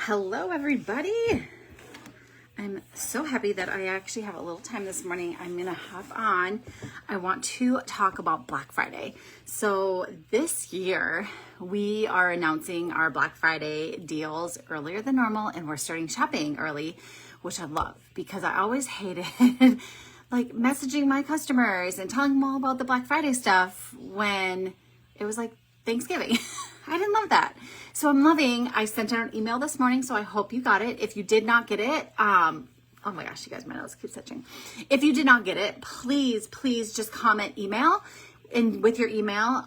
Hello, everybody. I'm so happy that I actually have a little time this morning. I'm going to hop on. I want to talk about Black Friday. So this year, we are announcing our Black Friday deals earlier than normal, and we're starting shopping early, which I love because I always hated like messaging my customers and telling them all about the Black Friday stuff when it was like Thanksgiving. I didn't love that. So I sent out an email this morning, so I hope you got it. If you did not get it, oh my gosh, you guys, my nose keeps itching. If you did not get it, please just comment email and with your email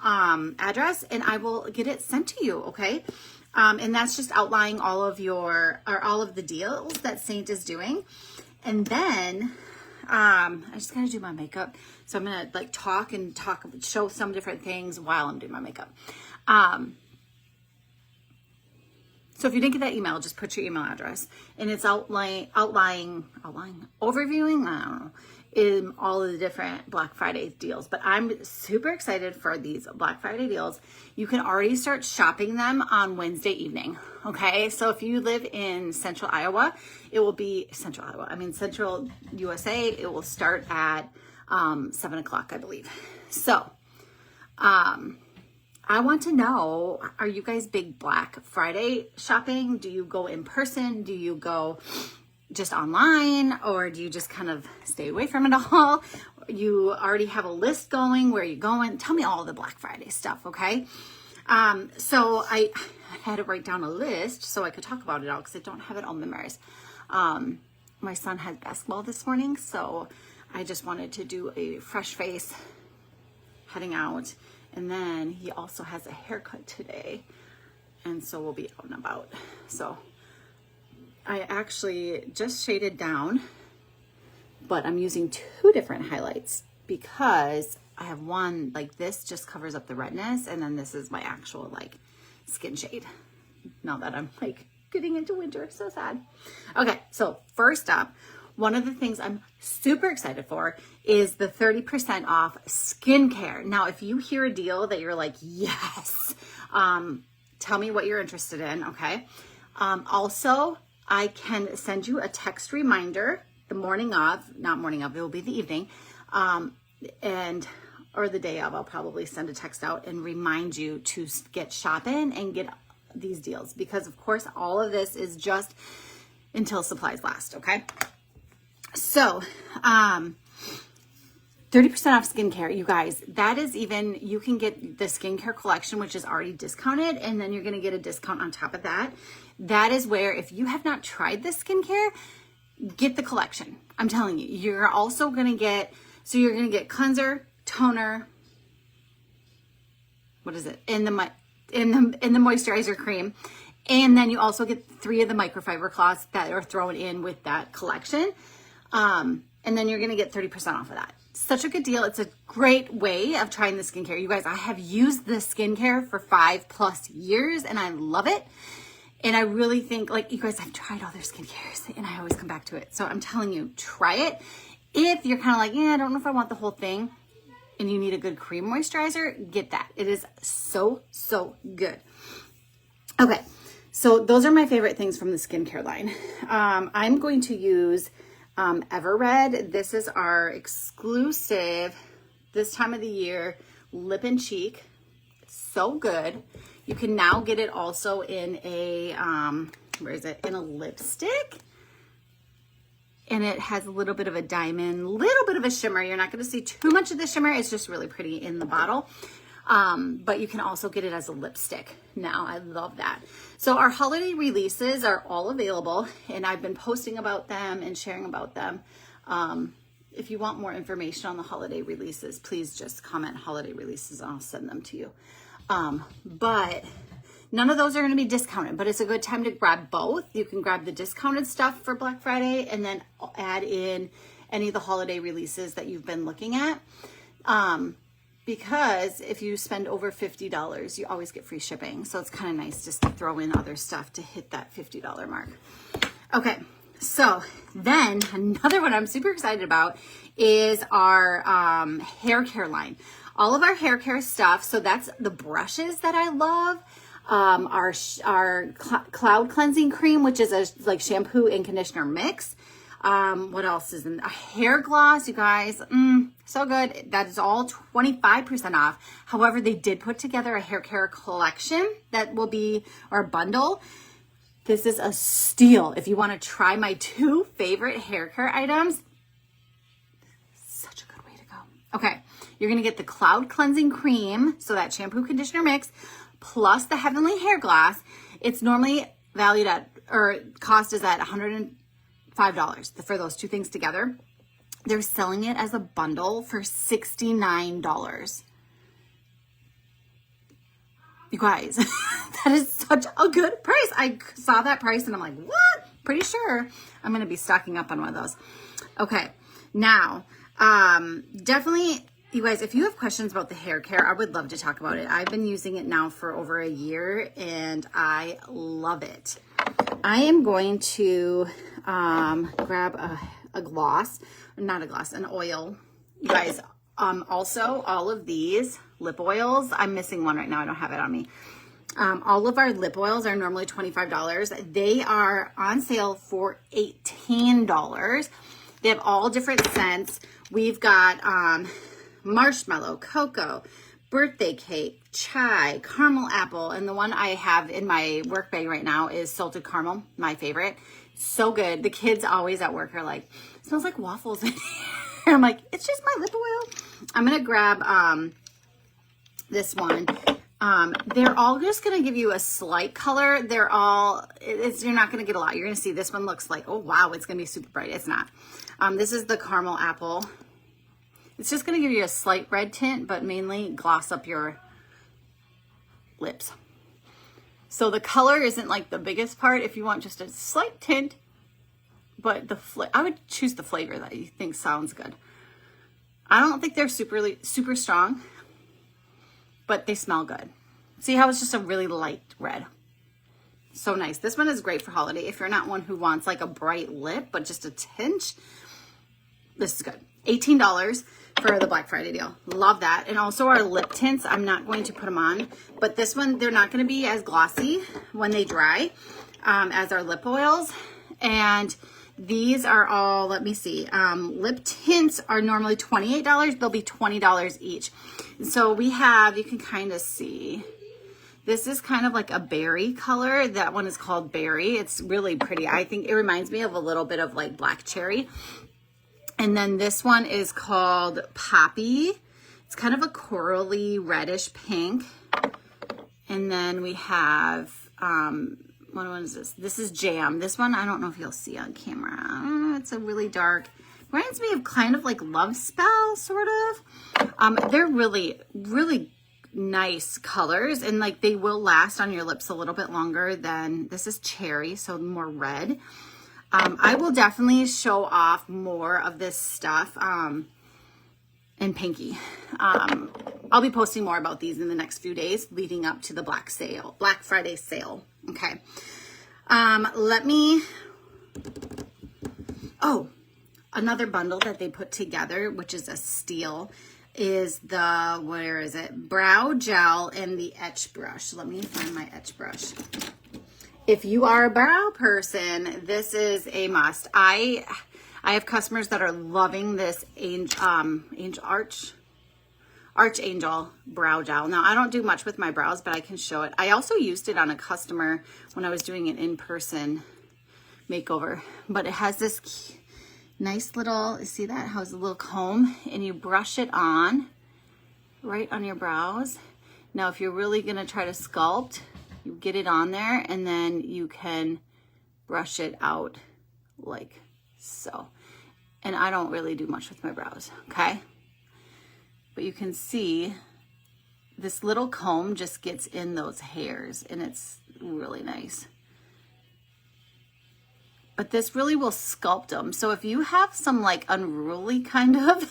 address, and I will get it sent to you, okay? And that's just outlining all of the deals that Seint is doing. And then I just gotta do my makeup. So I'm gonna show some different things while I'm doing my makeup. So if you didn't get that email, just put your email address, and it's overviewing, I don't know, in all of the different Black Friday deals. But I'm super excited for these Black Friday deals. You can already start shopping them on Wednesday evening. Okay. So if you live in Central USA, it will start at 7 o'clock, I believe. So, I want to know, are you guys big Black Friday shopping? Do you go in person? Do you go just online? Or do you just kind of stay away from it all? You already have a list going. Where are you going? Tell me all the Black Friday stuff, okay? So I had to write down a list so I could talk about it all because I don't have it all memorized. My son had basketball this morning, so I just wanted to do a fresh face heading out. And then he also has a haircut today, and so we'll be out and about. So I actually just shaded down, but I'm using two different highlights because I have one, like this just covers up the redness, and then this is my actual like skin shade. Now that I'm like getting into winter, so sad. Okay, so first up, one of the things I'm super excited for is the 30% off skincare. Now, if you hear a deal that you're like, yes, tell me what you're interested in, okay? Also, I can send you a text reminder the morning of, not morning of, it will be the evening, or the day of. I'll probably send a text out and remind you to get shopping and get these deals because, of course, all of this is just until supplies last, okay? So, 30% off skincare, you guys, that is even, you can get the skincare collection, which is already discounted, and then you're going to get a discount on top of that. That is where, if you have not tried this skincare, get the collection. I'm telling you, you're also going to get, so you're going to get cleanser, toner, what is it? In the moisturizer cream. And then you also get 3 of the microfiber cloths that are thrown in with that collection. And then you're going to get 30% off of that. Such a good deal. It's a great way of trying the skincare. You guys, I have used this skincare for 5+ years and I love it. And I really think, like, you guys, I've tried all their skincares and I always come back to it. So I'm telling you, try it. If you're kind of like, yeah, I don't know if I want the whole thing and you need a good cream moisturizer, get that. It is so good. Okay. So those are my favorite things from the skincare line. I'm going to use Everred. This is our exclusive this time of the year lip and cheek. It's so good. You can now get it also in a in a lipstick, and it has a little bit of a diamond, little bit of a shimmer. You're not going to see too much of the shimmer. It's just really pretty in the bottle. But you can also get it as a lipstick now. I love that. So our holiday releases are all available, and I've been posting about them and sharing about them. If you want more information on the holiday releases, please just comment holiday releases and I'll send them to you. But none of those are going to be discounted, but it's a good time to grab both. You can grab the discounted stuff for Black Friday and then add in any of the holiday releases that you've been looking at. Because if you spend over $50, you always get free shipping. So it's kind of nice just to throw in other stuff to hit that $50 mark. Okay, so then another one I'm super excited about is our hair care line. All of our hair care stuff. So that's the brushes that I love. our cloud cleansing cream, which is a like shampoo and conditioner mix. What else is in a hair gloss, you guys? So good. That is all 25% off. However, they did put together a hair care collection that will be our bundle. This is a steal. If you want to try my 2 favorite hair care items, such a good way to go. Okay. You're going to get the cloud cleansing cream. So that shampoo conditioner mix plus the Heavenly Hair Gloss. It's normally valued at, or cost is at $105 for those 2 things together. They're selling it as a bundle for $69. You guys, that is such a good price. I saw that price and I'm like, what? Pretty sure I'm going to be stocking up on one of those. Okay. Now, definitely, you guys, if you have questions about the hair care, I would love to talk about it. I've been using it now for over a year and I love it. I am going to grab a gloss, not a gloss, an oil. You guys, also all of these lip oils, I'm missing one right now. I don't have it on me. All of our lip oils are normally $25. They are on sale for $18. They have all different scents. We've got marshmallow, cocoa, birthday cake, chai, caramel apple, and the one I have in my work bag right now is salted caramel, my favorite. So good. The kids always at work are like, it smells like waffles in here. I'm like, it's just my lip oil. I'm going to grab this one. They're all just going to give you a slight color. They're all, you're not going to get a lot. You're going to see this one looks like, oh wow, it's going to be super bright. It's not. This is the caramel apple. It's just going to give you a slight red tint, but mainly gloss up your lips. So the color isn't like the biggest part. If you want just a slight tint, but I would choose the flavor that you think sounds good. I don't think they're super strong, but they smell good. See how it's just a really light red. So nice. This one is great for holiday. If you're not one who wants like a bright lip, but just a tinge, this is good. $18 for the Black Friday deal. Love that. And also our lip tints, I'm not going to put them on, but this one, they're not going to be as glossy when they dry as our lip oils. And these are all, let me see, lip tints are normally $28. They'll be $20 each. And so we have, you can kind of see, this is kind of like a berry color. That one is called berry. It's really pretty. I think it reminds me of a little bit of like black cherry. And then this one is called Poppy. It's kind of a corally reddish pink. And then we have, what one is this? This is Jam. This one, I don't know if you'll see on camera. It's a really dark, reminds me of kind of like Love Spell, sort of. They're really, really nice colors. And like they will last on your lips a little bit longer than, this is Cherry, so more red. I will definitely show off more of this stuff in Pinky. I'll be posting more about these in the next few days leading up to the Black Friday sale. Okay. Another bundle that they put together, which is a steal, is the, where is it? Brow gel and the etch brush. Let me find my etch brush. If you are a brow person, this is a must. I have customers that are loving this Archangel brow gel. Now, I don't do much with my brows, but I can show it. I also used it on a customer when I was doing an in-person makeover. But it has this nice little, see that? It has a little comb, and you brush it on right on your brows. Now, if you're really going to try to sculpt, you get it on there and then you can brush it out like so. And I don't really do much with my brows, okay? But you can see this little comb just gets in those hairs and it's really nice. But this really will sculpt them. So if you have some like unruly kind of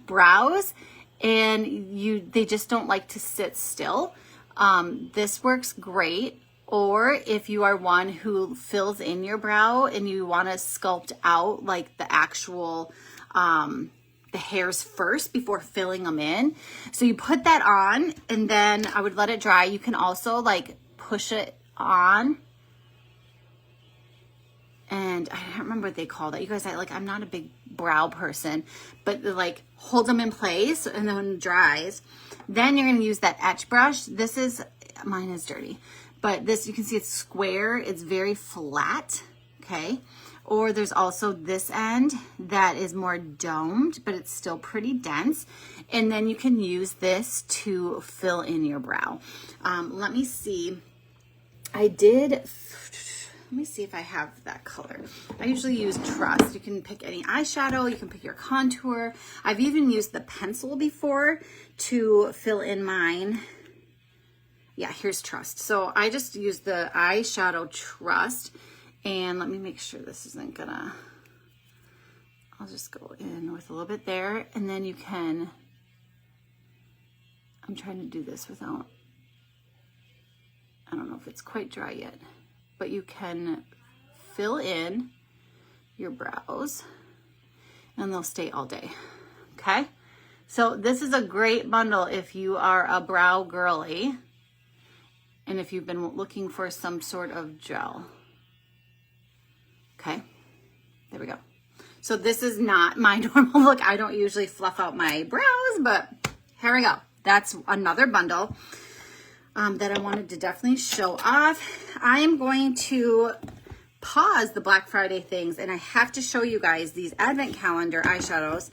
brows and they just don't like to sit still, this works great. Or if you are one who fills in your brow and you want to sculpt out like the the hairs first before filling them in. So you put that on and then I would let it dry. You can also like push it on. And I don't remember what they call that. You guys, I'm not a big brow person, but like hold them in place and then when it dries, then you're going to use that etch brush. Mine is dirty, but this, you can see it's square. It's very flat. Okay. Or there's also this end that is more domed, but it's still pretty dense. And then you can use this to fill in your brow. Let me see. Let me see if I have that color. I usually use Trust. You can pick any eyeshadow. You can pick your contour. I've even used the pencil before to fill in mine. Yeah, here's Trust. So I just use the eyeshadow Trust. And let me make sure this isn't gonna, I'll just go in with a little bit there. And then you can, I'm trying to do this without, I don't know if it's quite dry yet. But you can fill in your brows and they'll stay all day, okay? So this is a great bundle if you are a brow girly and if you've been looking for some sort of gel, okay? There we go. So this is not my normal look. I don't usually fluff out my brows, but here we go. That's another bundle. That I wanted to definitely show off. I am going to pause the Black Friday things and I have to show you guys these advent calendar eyeshadows.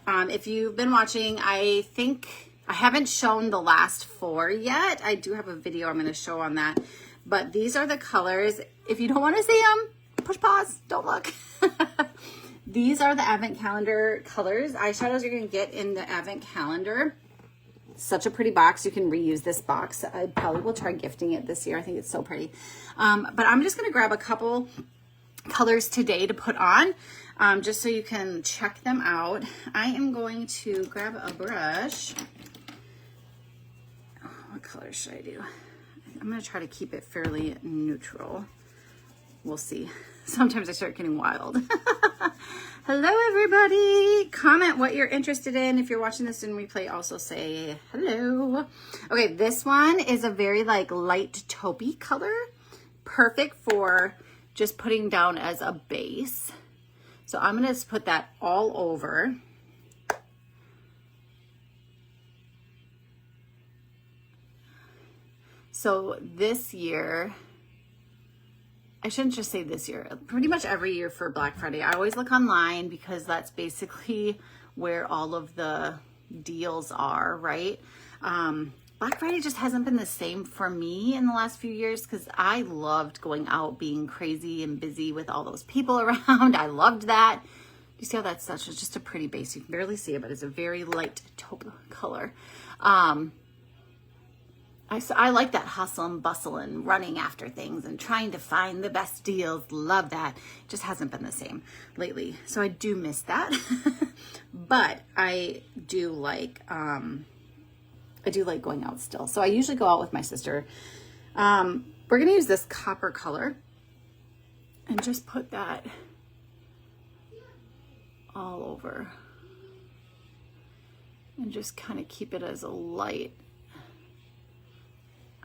If you've been watching, I think I haven't shown the last 4 yet. I do have a video I'm going to show on that, but these are the colors. If you don't want to see them, push pause, don't look. These are the advent calendar colors, eyeshadows you're going to get in the advent calendar. Such a pretty box. You can reuse this box. I probably will try gifting it this year. I think it's so pretty. But I'm just going to grab a couple colors today to put on, just so you can check them out. I am going to grab a brush. What color should I do? I'm going to try to keep it fairly neutral. We'll see. Sometimes I start getting wild. Hello, everybody. Comment what you're interested in. If you're watching this in replay, also say hello. Okay, this one is a very like light taupey color. Perfect for just putting down as a base. So I'm going to put that all over. So this year, I shouldn't just say this year, pretty much every year for Black Friday, I always look online because that's basically where all of the deals are, right? Black Friday just hasn't been the same for me in the last few years because I loved going out, being crazy and busy with all those people around. I loved that. You see how that's just a pretty base. You can barely see it, but it's a very light taupe color. I like that hustle and bustle and running after things and trying to find the best deals. Love that. It just hasn't been the same lately. So I do miss that. But I do like going out still. So I usually go out with my sister. We're going to use this copper color and just put that all over and just kind of keep it as a light.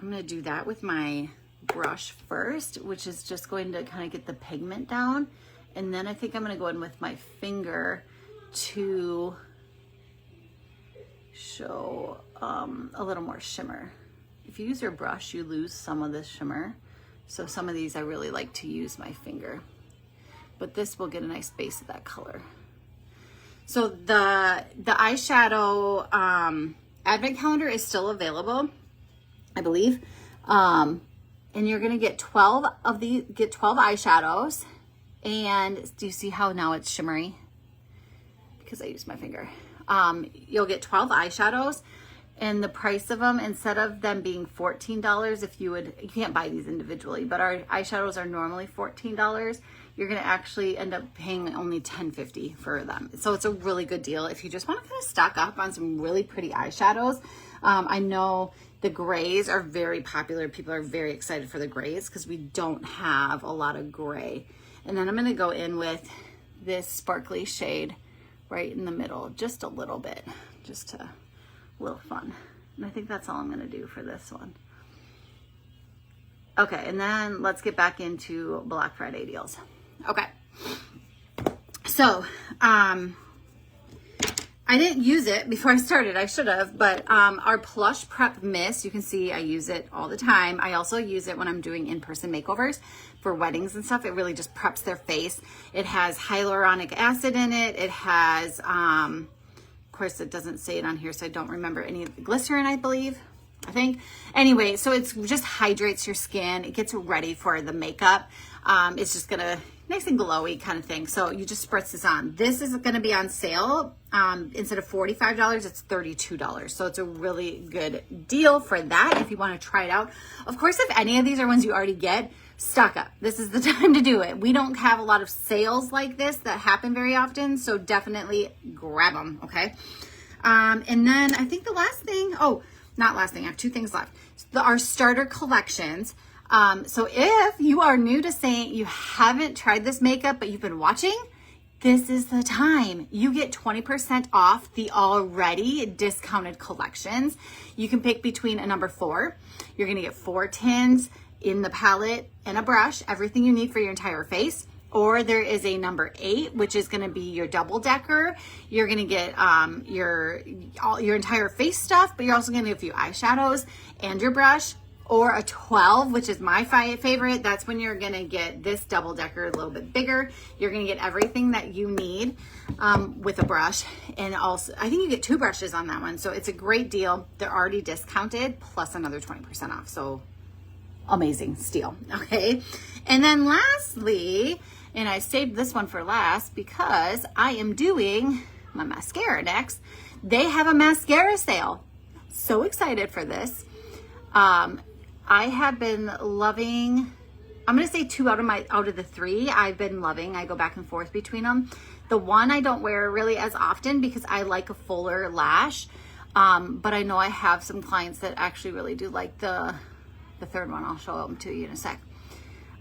I'm going to do that with my brush first, which is just going to kind of get the pigment down. And then I think I'm going to go in with my finger to show a little more shimmer. If you use your brush, you lose some of the shimmer. So some of these I really like to use my finger. But this will get a nice base of that color. So the eyeshadow advent calendar is still available, I believe. And you're going to get 12 eyeshadows. And do you see how now it's shimmery? Because I used my finger. You'll get 12 eyeshadows, and the price of them, instead of them being $14, you can't buy these individually, but our eyeshadows are normally $14. You're going to actually end up paying only $10.50 for them. So it's a really good deal if you just want to kind of stock up on some really pretty eyeshadows. I know the grays are very popular. People are very excited for the grays because we don't have a lot of gray. And then I'm going to go in with this sparkly shade right in the middle, just a little bit, just a little fun. And I think that's all I'm gonna do for this one. Okay, and then let's get back into Black Friday deals. Okay, so I didn't use it before I started. I should have, but our Plush Prep Mist, you can see I use it all the time. I also use it when I'm doing in-person makeovers for weddings and stuff. It really just preps their face. It has hyaluronic acid in it. It has, of course, it doesn't say it on here, so I don't remember any of the glycerin, I believe. I think. Anyway, so it's just hydrates your skin. It gets ready for the makeup. It's just gonna nice and glowy kind of thing. So you just spritz this on. This is gonna be on sale. Instead of $45, it's $32. So it's a really good deal for that if you want to try it out. Of course, if any of these are ones you already get, stock up. This is the time to do it. We don't have a lot of sales like this that happen very often, so definitely grab them, okay? And then I think the last thing, not last thing, I have two things left. Our starter collections. So if you are new to Seint, you haven't tried this makeup, but you've been watching, this is the time. You get 20% off the already discounted collections. You can pick between a number 4. You're gonna get 4 tins in the palette and a brush, everything you need for your entire face. Or there is a number 8, which is going to be your double decker. You're going to get your entire face stuff, but you're also going to get a few eyeshadows and your brush. Or a 12, which is my favorite. That's when you're going to get this double decker a little bit bigger. You're going to get everything that you need with a brush. And also, I think you get 2 brushes on that one. So it's a great deal. They're already discounted plus another 20% off. So amazing steal. Okay. And then lastly, and I saved this one for last because I am doing my mascara next. They have a mascara sale. So excited for this. I have been loving, I'm going to say 2 out of the 3 I've been loving. I go back and forth between them. The one I don't wear really as often because I like a fuller lash. But I know I have some clients that actually really do like the third one. I'll show them to you in a sec.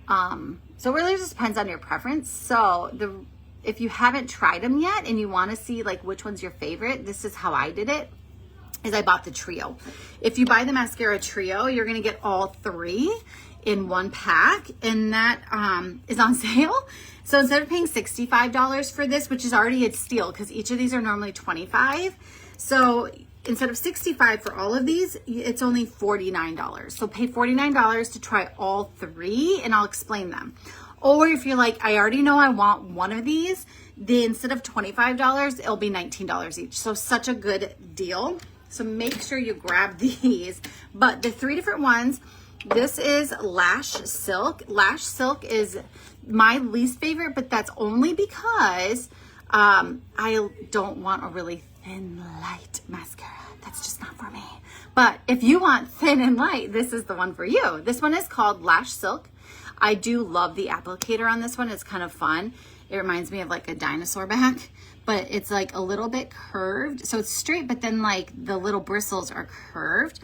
So it really just depends on your preference. So if you haven't tried them yet and you want to see like which one's your favorite, this is how I did it. Is I bought the trio. If you buy the mascara trio, you're gonna get all 3 in one pack, and that is on sale. So instead of paying $65 for this, which is already a steal because each of these are normally $25, so instead of $65 for all of these, it's only $49. So pay $49 to try all 3, and I'll explain them. Or if you're like, I already know I want one of these, then instead of $25, it'll be $19 each. So such a good deal. So make sure you grab these. But the 3 different ones, this is Lash Silk. Lash Silk is my least favorite, but that's only because I don't want a really thin, light mascara. That's just not for me. But if you want thin and light, this is the one for you. This one is called Lash Silk. I do love the applicator on this one. It's kind of fun. It reminds me of like a dinosaur back, but it's like a little bit curved. So it's straight, but then like the little bristles are curved,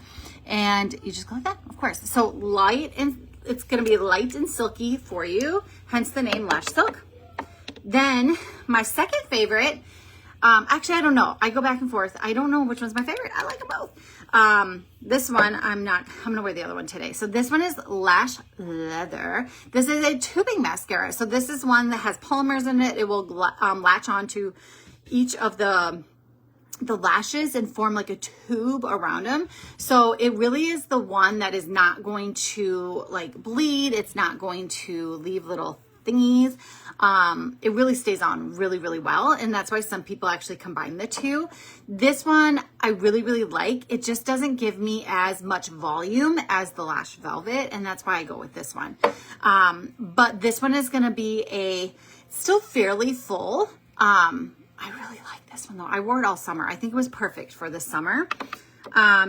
and you just go like that, of course. So light, and it's going to be light and silky for you, hence the name Lash Silk. Then my second favorite, actually, I don't know. I go back and forth. I don't know which one's my favorite. I like them both. This one, I'm going to wear the other one today. So this one is Lash Leather. This is a tubing mascara. So this is one that has polymers in it. It will latch onto each of the lashes and form like a tube around them. So it really is the one that is not going to like bleed. It's not going to leave little thingies. It really stays on really, really well. And that's why some people actually combine the 2. This one I really, really like. It just doesn't give me as much volume as the Lash Velvet. And that's why I go with this one. But this one is going to be still fairly full. I really like this one though. I wore it all summer. I think it was perfect for the summer.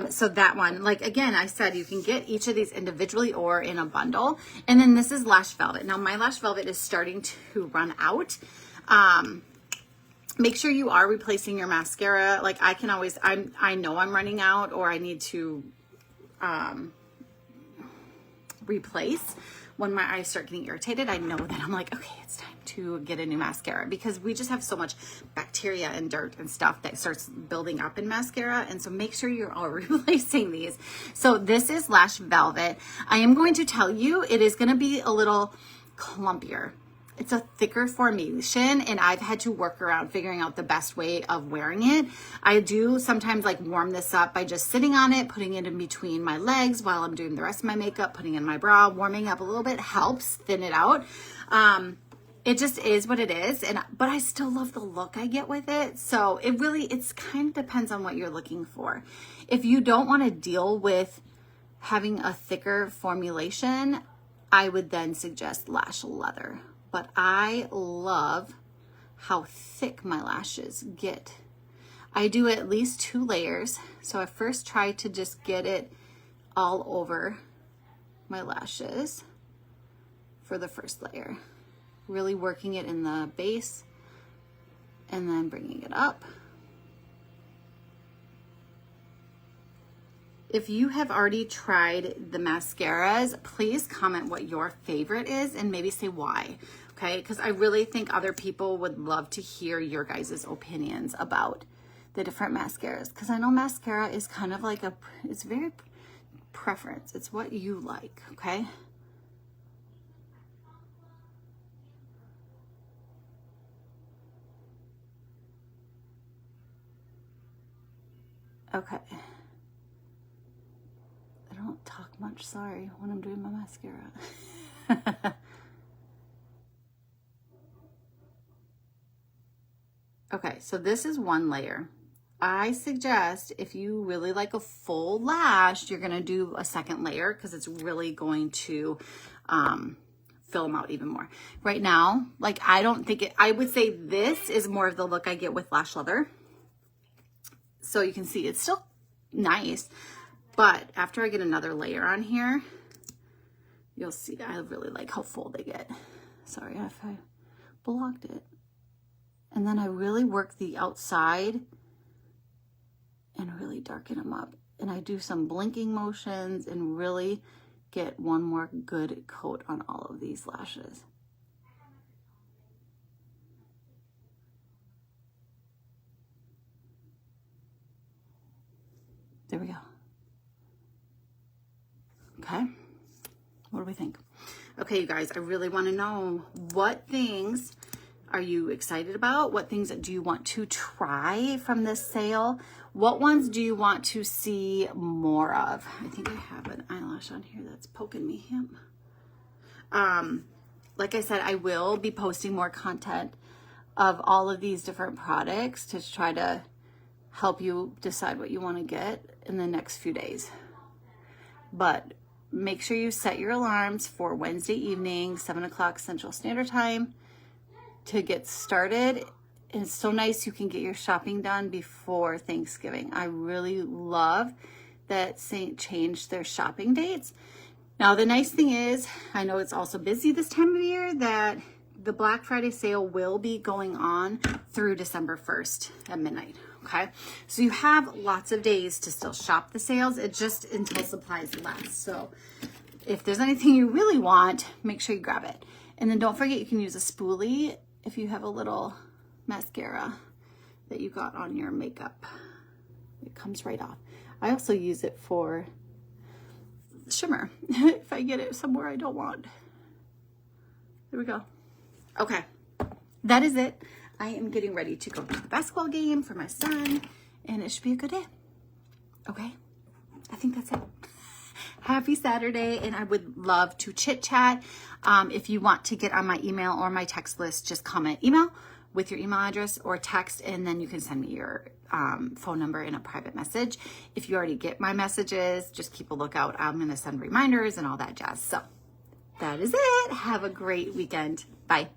So that one, like, again, I said, you can get each of these individually or in a bundle. And then this is Lash Velvet. Now my Lash Velvet is starting to run out. Make sure you are replacing your mascara. Like I can always, I know I'm running out, or I need to, replace. When my eyes start getting irritated, I know that I'm like, okay, it's time to get a new mascara, because we just have so much bacteria and dirt and stuff that starts building up in mascara. And so make sure you're all replacing these. So this is Lash Velvet. I am going to tell you, it is going to be a little clumpier. It's a thicker formulation, and I've had to work around figuring out the best way of wearing it. I do sometimes like warm this up by just sitting on it, putting it in between my legs while I'm doing the rest of my makeup, putting in my brow. Warming up a little bit helps thin it out. It just is what it is, but I still love the look I get with it. So it's kind of depends on what you're looking for. If you don't want to deal with having a thicker formulation, I would then suggest lash leather. But I love how thick my lashes get. I do at least 2 layers. So I first try to just get it all over my lashes for the first layer. Really working it in the base and then bringing it up. If you have already tried the mascaras, please comment what your favorite is and maybe say why. Okay, because I really think other people would love to hear your guys' opinions about the different mascaras. Because I know mascara is kind of like it's very preference. It's what you like, okay? Okay. I don't talk much, sorry, when I'm doing my mascara. Okay, so this is 1 layer. I suggest if you really like a full lash, you're gonna do a 2nd layer because it's really going to fill them out even more. Right now, like I would say this is more of the look I get with lash leather. So you can see it's still nice, but after I get another layer on here, you'll see I really like how full they get. Sorry if I blocked it. And then I really work the outside and really darken them up. And I do some blinking motions and really get one more good coat on all of these lashes. There we go. Okay, what do we think? Okay, you guys, I really want to know, what things are you excited about? What things do you want to try from this sale? What ones do you want to see more of? I think I have an eyelash on here that's poking me. Like I said, I will be posting more content of all of these different products to try to help you decide what you want to get in the next few days. But make sure you set your alarms for Wednesday evening, 7 o'clock Central Standard Time to get started. And it's so nice you can get your shopping done before Thanksgiving. I really love that Seint changed their shopping dates. Now, the nice thing is, I know it's also busy this time of year, that the Black Friday sale will be going on through December 1st at midnight. Okay, so you have lots of days to still shop the sales. It just until supplies last. So if there's anything you really want, make sure you grab it. And then don't forget, you can use a spoolie if you have a little mascara that you got on your makeup. It comes right off. I also use it for shimmer if I get it somewhere I don't want. There we go. Okay, that is it. I am getting ready to go to the basketball game for my son, and it should be a good day. Okay, I think that's it. Happy Saturday, and I would love to chit chat. If you want to get on my email or my text list, just comment email with your email address or text, and then you can send me your phone number in a private message. If you already get my messages, just keep a lookout. I'm going to send reminders and all that jazz. So that is it. Have a great weekend. Bye.